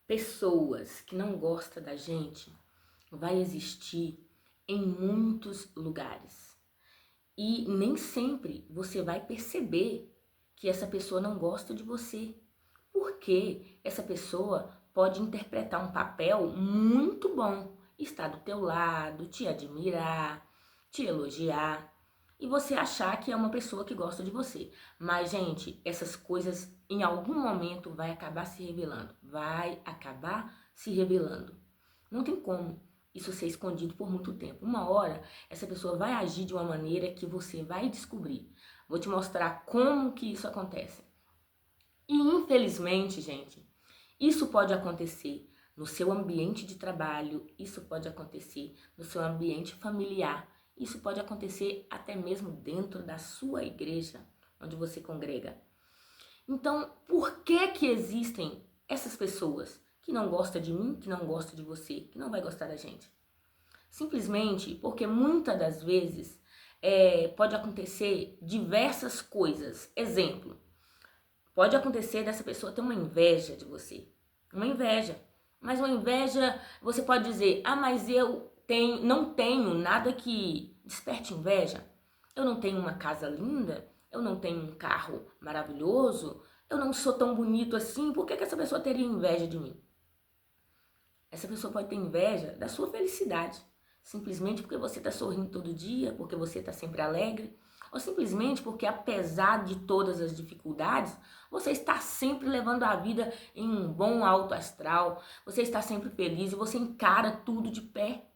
Pessoas que não gostam da gente vai existir em muitos lugares. E nem sempre você vai perceber que essa pessoa não gosta de você. Porque essa pessoa pode interpretar um papel muito bom, estar do teu lado, te admirar, te elogiar e você achar que é uma pessoa que gosta de você. Mas, gente, essas coisas em algum momento vai acabar se revelando. Vai acabar se revelando. Não tem como isso ser escondido por muito tempo. Uma hora, essa pessoa vai agir de uma maneira que você vai descobrir. Vou te mostrar como que isso acontece. E infelizmente, gente, isso pode acontecer no seu ambiente de trabalho, isso pode acontecer no seu ambiente familiar, isso pode acontecer até mesmo dentro da sua igreja, onde você congrega. Então, por que que existem essas pessoas que não gostam de mim, que não gostam de você, que não vai gostar da gente? Simplesmente porque muitas das vezes pode acontecer diversas coisas. Exemplo, pode acontecer dessa pessoa ter uma inveja de você. Uma inveja. Mas uma inveja, você pode dizer, mas não tenho nada que desperte inveja. Eu não tenho uma casa linda, eu não tenho um carro maravilhoso, eu não sou tão bonito assim, por que essa pessoa teria inveja de mim? Essa pessoa pode ter inveja da sua felicidade. Simplesmente porque você está sorrindo todo dia, porque você está sempre alegre, ou simplesmente porque, apesar de todas as dificuldades, você está sempre levando a vida em um bom alto astral, você está sempre feliz e você encara tudo de pé.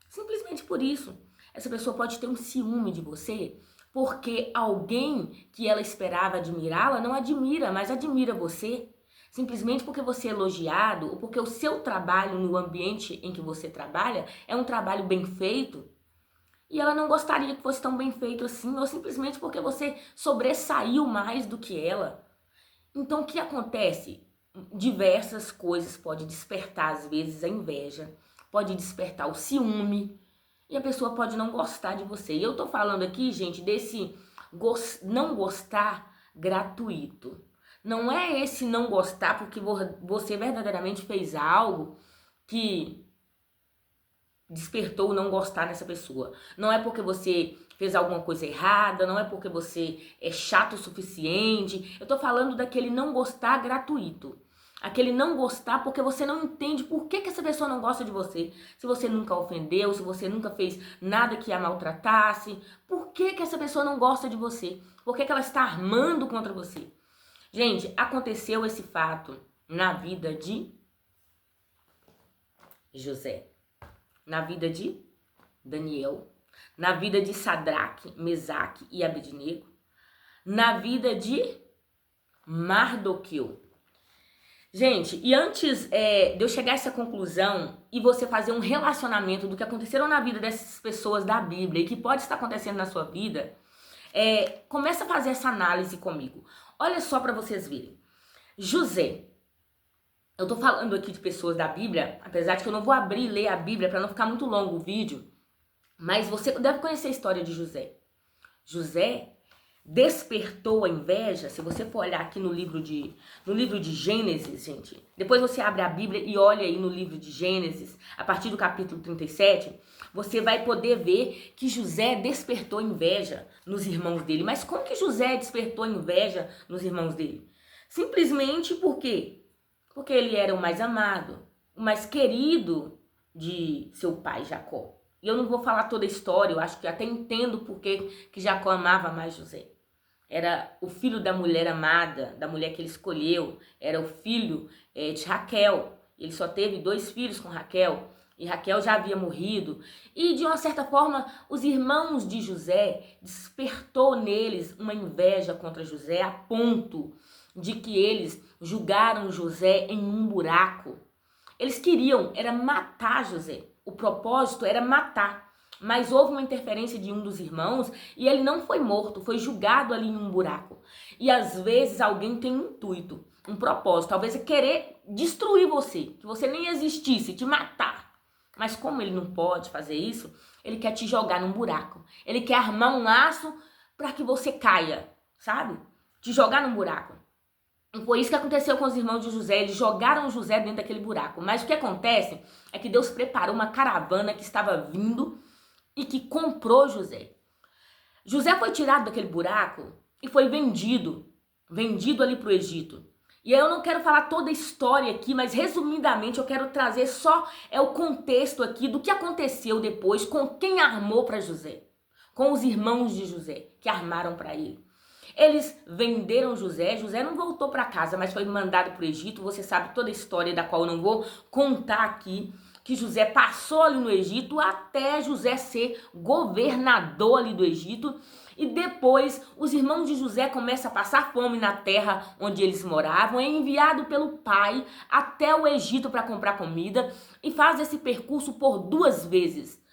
Simplesmente por isso. Essa pessoa pode ter um ciúme de você, porque alguém que ela esperava admirá-la não admira, mas admira você. Simplesmente porque você é elogiado, ou porque o seu trabalho no ambiente em que você trabalha é um trabalho bem feito, e ela não gostaria que fosse tão bem feito assim, ou simplesmente porque você sobressaiu mais do que ela. Então, o que acontece? Diversas coisas podem despertar, às vezes, a inveja, pode despertar o ciúme, e a pessoa pode não gostar de você. E eu tô falando aqui, gente, desse não gostar gratuito. Não é esse não gostar porque você verdadeiramente fez algo que despertou o não gostar dessa pessoa. Não é porque você fez alguma coisa errada, não é porque você é chato o suficiente. Eu tô falando daquele não gostar gratuito. Aquele não gostar porque você não entende por que essa pessoa não gosta de você. Se você nunca ofendeu, se você nunca fez nada que a maltratasse. Por que essa pessoa não gosta de você? Por que ela está armando contra você? Gente, aconteceu esse fato na vida de José, na vida de Daniel, na vida de Sadraque, Mesaque e Abednego, na vida de Mardoqueu. Gente, e antes de eu chegar a essa conclusão e você fazer um relacionamento do que aconteceram na vida dessas pessoas da Bíblia e que pode estar acontecendo na sua vida, começa a fazer essa análise comigo. Olha só para vocês verem. José, eu tô falando aqui de pessoas da Bíblia, apesar de que eu não vou abrir e ler a Bíblia para não ficar muito longo o vídeo, mas você deve conhecer a história de José. José despertou a inveja. Se você for olhar aqui no livro de Gênesis, gente, depois você abre a Bíblia e olha aí no livro de Gênesis, a partir do capítulo 37, você vai poder ver que José despertou inveja nos irmãos dele. Mas como que José despertou inveja nos irmãos dele? Simplesmente por quê? Porque ele era o mais amado, o mais querido de seu pai Jacó. E eu não vou falar toda a história, eu acho que até entendo por que Jacó amava mais José. Era o filho da mulher amada, da mulher que ele escolheu, era o filho de Raquel. Ele só teve 2 filhos com Raquel, e Raquel já havia morrido. E de uma certa forma, os irmãos de José despertou neles uma inveja contra José, a ponto de que eles julgaram José em um buraco. Eles queriam era matar José. O propósito era matar. Mas houve uma interferência de um dos irmãos e ele não foi morto, foi jogado ali em um buraco. E às vezes alguém tem um intuito, um propósito. Talvez é querer destruir você, que você nem existisse, te matar. Mas como ele não pode fazer isso, ele quer te jogar num buraco. Ele quer armar um laço para que você caia, sabe? Te jogar num buraco. Foi isso que aconteceu com os irmãos de José. Eles jogaram José dentro daquele buraco. Mas o que acontece é que Deus preparou uma caravana que estava vindo e que comprou José. José foi tirado daquele buraco e foi vendido ali para o Egito. E aí eu não quero falar toda a história aqui, mas resumidamente eu quero trazer só o contexto aqui do que aconteceu depois com quem armou para José. Com os irmãos de José que armaram para ele. Eles venderam José. José não voltou para casa, mas foi mandado para o Egito. Você sabe toda a história da qual eu não vou contar aqui. Que José passou ali no Egito até José ser governador ali do Egito. E depois os irmãos de José começam a passar fome na terra onde eles moravam. É enviado pelo pai até o Egito para comprar comida. E faz esse percurso por 2 vezes.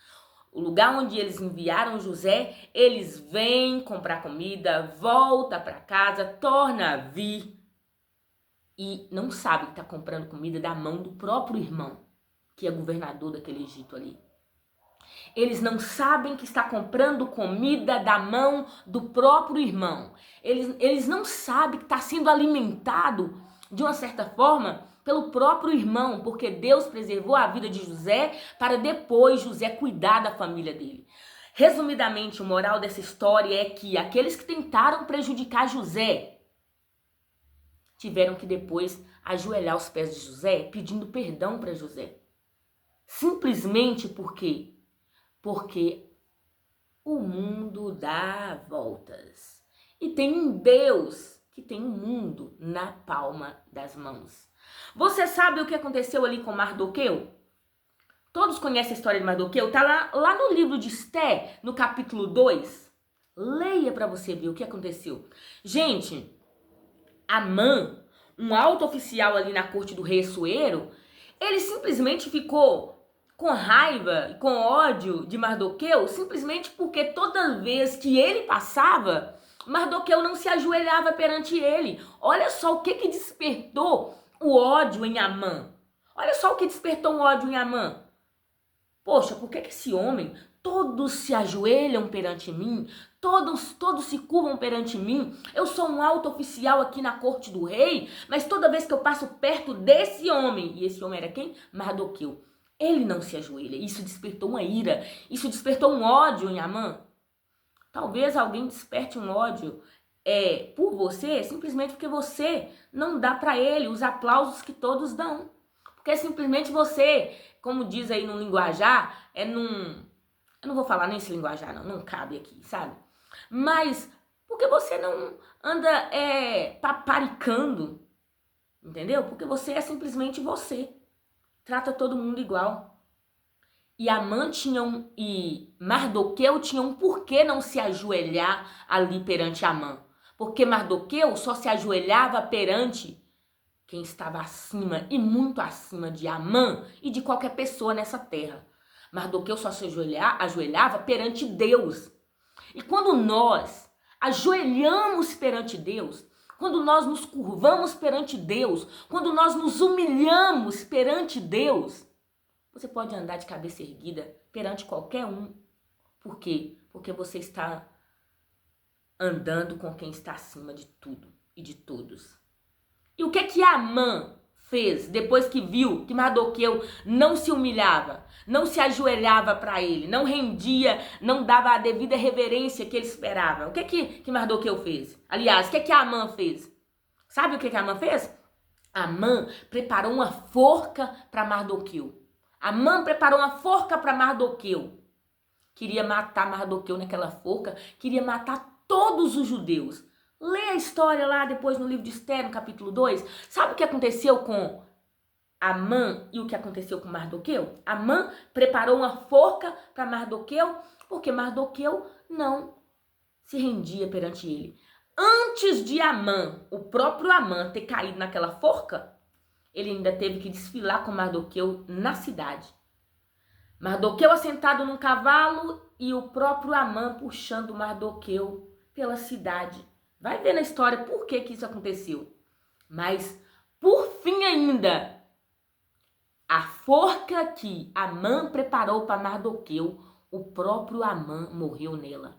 O lugar onde eles enviaram José, eles vêm comprar comida, volta para casa, torna a vir e não sabe que está comprando comida da mão do próprio irmão, que é governador daquele Egito ali. Eles não sabem que está comprando comida da mão do próprio irmão. Eles não sabem que está sendo alimentado, de uma certa forma, pelo próprio irmão, porque Deus preservou a vida de José para depois José cuidar da família dele. Resumidamente, o moral dessa história é que aqueles que tentaram prejudicar José tiveram que depois ajoelhar aos pés de José, pedindo perdão para José. Simplesmente porque o mundo dá voltas. E tem um Deus que tem o mundo na palma das mãos. Você sabe o que aconteceu ali com Mardoqueu? Todos conhecem a história de Mardoqueu? Tá lá no livro de Esté, no capítulo 2. Leia para você ver o que aconteceu. Gente, Amã, um alto oficial ali na corte do rei Assuero, ele simplesmente ficou com raiva e com ódio de Mardoqueu, simplesmente porque toda vez que ele passava, Mardoqueu não se ajoelhava perante ele. Olha só o que despertou o ódio em Amã. Olha só o que despertou o ódio em Amã. Poxa, por que esse homem, todos se ajoelham perante mim, todos se curvam perante mim? Eu sou um alto oficial aqui na corte do rei, mas toda vez que eu passo perto desse homem, e esse homem era quem? Mardoqueu. Ele não se ajoelha. Isso despertou uma ira. Isso despertou um ódio em Amã. Talvez alguém desperte um ódio por você, simplesmente porque você não dá para ele os aplausos que todos dão. Porque simplesmente você, como diz aí no linguajar, eu não vou falar nesse linguajar não cabe aqui, sabe? Mas porque você não anda paparicando, entendeu? Porque você é simplesmente você. Trata todo mundo igual. E Amã e Mardoqueu tinham um porquê não se ajoelhar ali perante Amã. Porque Mardoqueu só se ajoelhava perante quem estava acima e muito acima de Amã e de qualquer pessoa nessa terra. Mardoqueu só se ajoelhava perante Deus. E quando nós ajoelhamos perante Deus, quando nós nos curvamos perante Deus, quando nós nos humilhamos perante Deus, você pode andar de cabeça erguida perante qualquer um. Por quê? Porque você está andando com quem está acima de tudo e de todos. E o que Amã fez depois que viu que Mardoqueu não se humilhava, não se ajoelhava para ele, não rendia, não dava a devida reverência que ele esperava? O que Mardoqueu fez? Aliás, o que Amã fez? Sabe o que Amã fez? Amã preparou uma forca para Mardoqueu. Amã preparou uma forca para Mardoqueu. Queria matar Mardoqueu naquela forca, queria matar todos os judeus. Lê a história lá depois no livro de Esté, no capítulo 2. Sabe o que aconteceu com Amã e o que aconteceu com Mardoqueu? Amã preparou uma forca para Mardoqueu porque Mardoqueu não se rendia perante ele. Antes de Amã, o próprio Amã, ter caído naquela forca, ele ainda teve que desfilar com Mardoqueu na cidade. Mardoqueu assentado num cavalo e o próprio Amã puxando Mardoqueu pela cidade. Vai ver na história por que isso aconteceu. Mas, por fim ainda, a forca que Amã preparou para Mardoqueu, o próprio Amã morreu nela.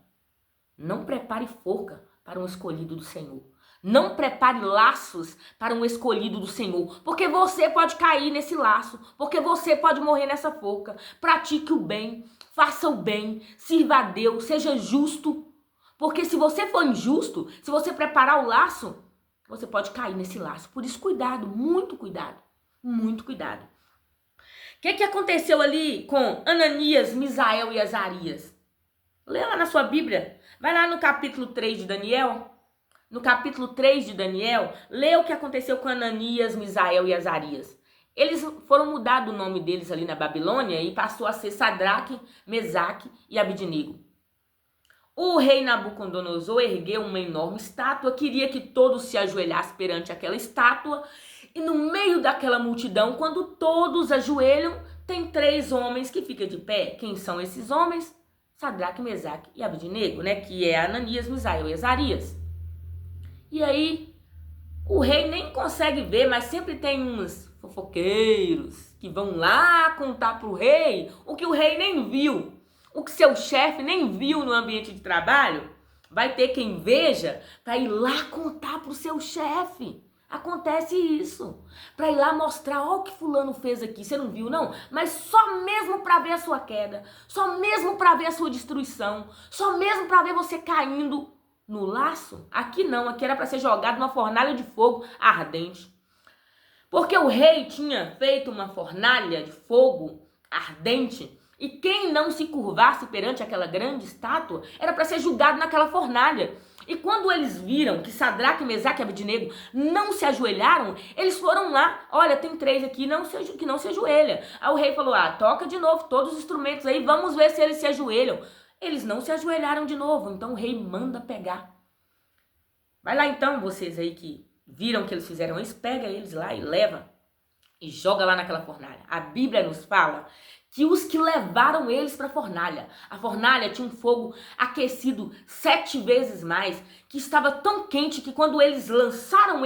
Não prepare forca para um escolhido do Senhor. Não prepare laços para um escolhido do Senhor, porque você pode cair nesse laço, porque você pode morrer nessa forca. Pratique o bem, faça o bem, sirva a Deus, seja justo. Porque se você for injusto, se você preparar o laço, você pode cair nesse laço. Por isso, cuidado, muito cuidado, muito cuidado. O que aconteceu ali com Ananias, Misael e Azarias? Lê lá na sua Bíblia. Vai lá no capítulo 3 de Daniel. No capítulo 3 de Daniel, lê o que aconteceu com Ananias, Misael e Azarias. Eles foram mudar o nome deles ali na Babilônia e passou a ser Sadraque, Mesaque e Abidnego. O rei Nabucodonosor ergueu uma enorme estátua, queria que todos se ajoelhassem perante aquela estátua. E no meio daquela multidão, quando todos ajoelham, tem 3 homens que ficam de pé. Quem são esses homens? Sadraque, Mesaque e Abidnego, né? Que é Ananias, Misael e Azarias. E aí, o rei nem consegue ver, mas sempre tem uns fofoqueiros que vão lá contar pro rei o que o rei nem viu, o que seu chefe nem viu no ambiente de trabalho. Vai ter quem veja para ir lá contar pro seu chefe. Acontece isso. Para ir lá mostrar, ó, o que fulano fez aqui, você não viu não? Mas só mesmo para ver a sua queda, só mesmo para ver a sua destruição, só mesmo para ver você caindo no laço. Aqui não, aqui era para ser jogado numa fornalha de fogo ardente. Porque o rei tinha feito uma fornalha de fogo ardente e quem não se curvasse perante aquela grande estátua era para ser julgado naquela fornalha. E quando eles viram que Sadraque, Mesaque e Abidnego não se ajoelharam, eles foram lá, olha, tem 3 aqui que não se ajoelha. Aí o rei falou, toca de novo todos os instrumentos aí, vamos ver se eles se ajoelham. Eles não se ajoelharam de novo, então o rei manda pegar. Vai lá então, vocês aí que viram que eles fizeram isso, pega eles lá e leva e joga lá naquela fornalha. A Bíblia nos fala que os que levaram eles para a fornalha tinha um fogo aquecido 7 vezes mais, que estava tão quente que quando eles lançaram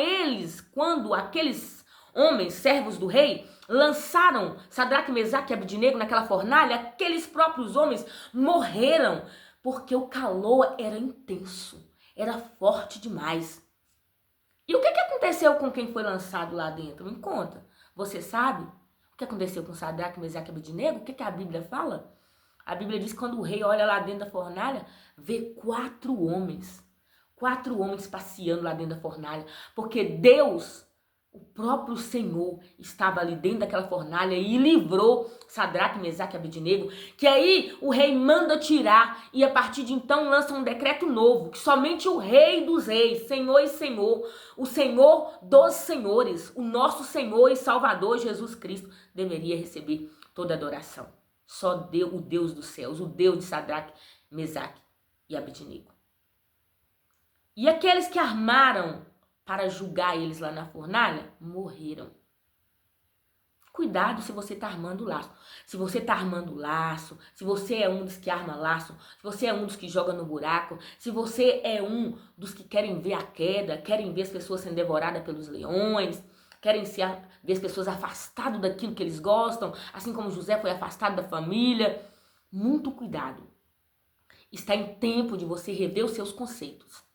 quando aqueles homens, servos do rei, lançaram Sadraque, Mesaque e Abidnego naquela fornalha, aqueles próprios homens morreram, porque o calor era intenso, era forte demais. E o que aconteceu com quem foi lançado lá dentro? Me conta. Você sabe o que aconteceu com Sadraque, Mesaque e Abidnego? O que a Bíblia fala? A Bíblia diz que quando o rei olha lá dentro da fornalha, vê 4 homens passeando lá dentro da fornalha, porque Deus, o próprio Senhor, estava ali dentro daquela fornalha e livrou Sadraque, Mesaque e Abidnego, que aí o rei manda tirar e a partir de então lança um decreto novo, que somente o Rei dos Reis, Senhor e Senhor, o Senhor dos Senhores, o nosso Senhor e Salvador Jesus Cristo deveria receber toda adoração. Só Deus, o Deus dos céus, o Deus de Sadraque, Mesaque e Abidnego. E aqueles que armaram para julgar eles lá na fornalha, morreram. Cuidado se você está armando laço. Se você está armando laço, se você é um dos que arma laço, se você é um dos que joga no buraco, se você é um dos que querem ver a queda, querem ver as pessoas sendo devoradas pelos leões, querem ver as pessoas afastadas daquilo que eles gostam, assim como José foi afastado da família. Muito cuidado. Está em tempo de você rever os seus conceitos.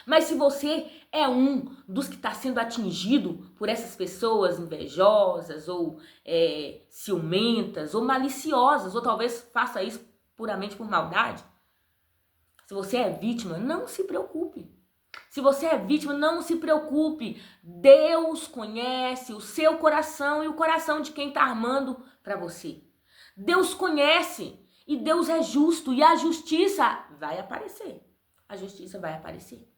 Mas se você é um dos que está sendo atingido por essas pessoas invejosas ou ciumentas ou maliciosas, ou talvez faça isso puramente por maldade, se você é vítima, não se preocupe. Se você é vítima, não se preocupe. Deus conhece o seu coração e o coração de quem está armando para você. Deus conhece e Deus é justo e a justiça vai aparecer. A justiça vai aparecer.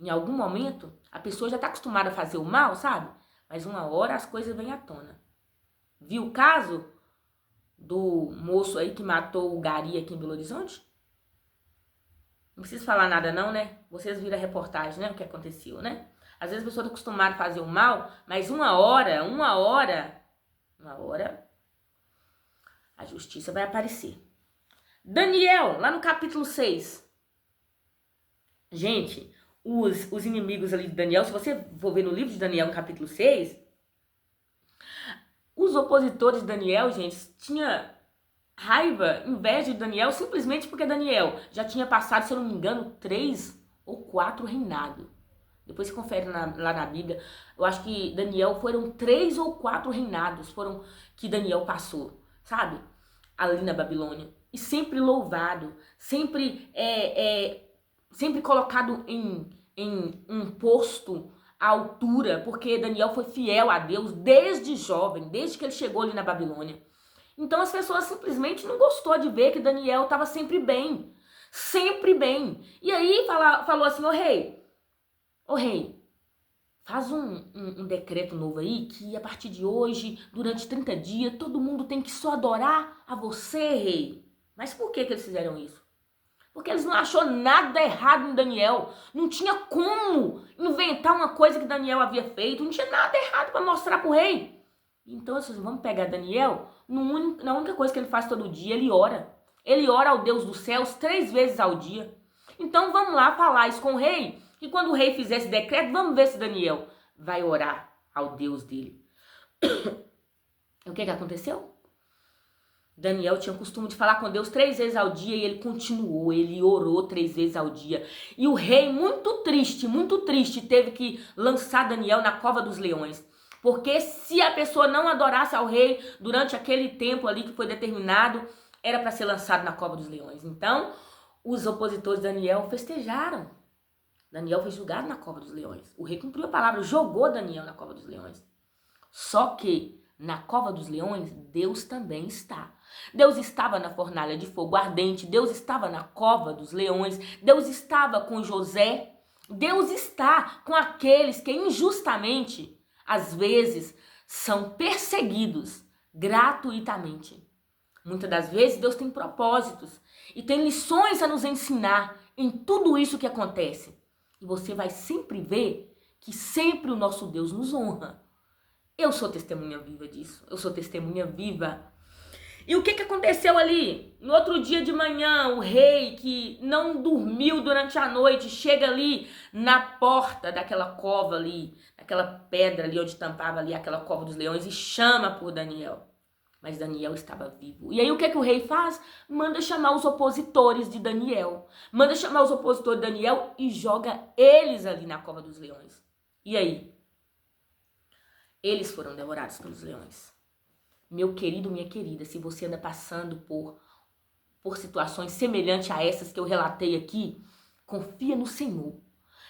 Em algum momento, a pessoa já está acostumada a fazer o mal, sabe? Mas uma hora as coisas vêm à tona. Viu o caso do moço aí que matou o gari aqui em Belo Horizonte? Não preciso falar nada não, né? Vocês viram a reportagem, né? O que aconteceu, né? Às vezes a pessoa está acostumada a fazer o mal, mas uma hora, a justiça vai aparecer. Daniel, lá no capítulo 6. Gente, os inimigos ali de Daniel, se você for ver no livro de Daniel, no capítulo 6, os opositores de Daniel, gente, tinha raiva, inveja de Daniel, simplesmente porque Daniel já tinha passado, se eu não me engano, 3 ou 4 reinados. Depois você confere lá na Bíblia. Eu acho que Daniel foram 3 ou 4 reinados foram que Daniel passou, sabe? Ali na Babilônia. E sempre louvado, sempre sempre colocado em um posto à altura, porque Daniel foi fiel a Deus desde jovem, desde que ele chegou ali na Babilônia. Então as pessoas simplesmente não gostou de ver que Daniel estava sempre bem. Sempre bem. E aí falou assim, ô rei, faz um decreto novo aí que a partir de hoje, durante 30 dias, todo mundo tem que só adorar a você, rei. Mas por que eles fizeram isso? Porque eles não achou nada errado em Daniel. Não tinha como inventar uma coisa que Daniel havia feito. Não tinha nada errado para mostrar pro rei. Então, assim, vamos pegar Daniel, na única coisa que ele faz todo dia, ele ora. Ele ora ao Deus dos céus 3 vezes ao dia. Então, vamos lá falar isso com o rei. E quando o rei fizer esse decreto, vamos ver se Daniel vai orar ao Deus dele. E o que aconteceu? Daniel tinha o costume de falar com Deus 3 vezes ao dia e ele continuou, ele orou 3 vezes ao dia. E o rei, muito triste, teve que lançar Daniel na cova dos leões. Porque se a pessoa não adorasse ao rei durante aquele tempo ali que foi determinado, era para ser lançado na cova dos leões. Então, os opositores de Daniel festejaram. Daniel foi julgado na cova dos leões. O rei cumpriu a palavra, jogou Daniel na cova dos leões. Só que na cova dos leões, Deus também está. Deus estava na fornalha de fogo ardente, Deus estava na cova dos leões, Deus estava com José, Deus está com aqueles que injustamente, às vezes, são perseguidos gratuitamente. Muitas das vezes, Deus tem propósitos e tem lições a nos ensinar em tudo isso que acontece. E você vai sempre ver que sempre o nosso Deus nos honra. Eu sou testemunha viva disso. Eu sou testemunha viva. E o que aconteceu ali? No outro dia de manhã, o rei que não dormiu durante a noite, chega ali na porta daquela cova ali, daquela pedra ali onde tampava ali aquela cova dos leões e chama por Daniel. Mas Daniel estava vivo. E aí o que o rei faz? Manda chamar os opositores de Daniel. Manda chamar os opositores de Daniel e joga eles ali na cova dos leões. E aí? Eles foram devorados pelos leões. Meu querido, minha querida, se você anda passando por situações semelhantes a essas que eu relatei aqui, confia no Senhor.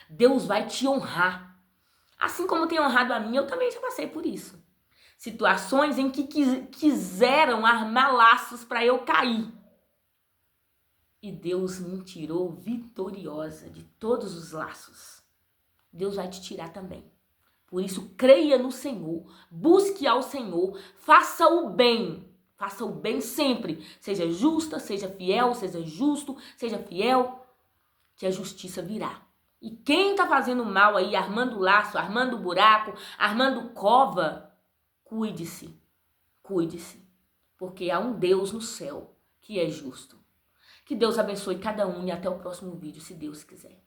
Deus vai te honrar. Assim como tem honrado a mim, eu também já passei por isso. Situações em que quiseram armar laços para eu cair. E Deus me tirou vitoriosa de todos os laços. Deus vai te tirar também. Por isso, creia no Senhor, busque ao Senhor, faça o bem sempre. Seja justa, seja fiel, seja justo, seja fiel, que a justiça virá. E quem tá fazendo mal aí, armando laço, armando buraco, armando cova, cuide-se, porque há um Deus no céu que é justo. Que Deus abençoe cada um e até o próximo vídeo, se Deus quiser.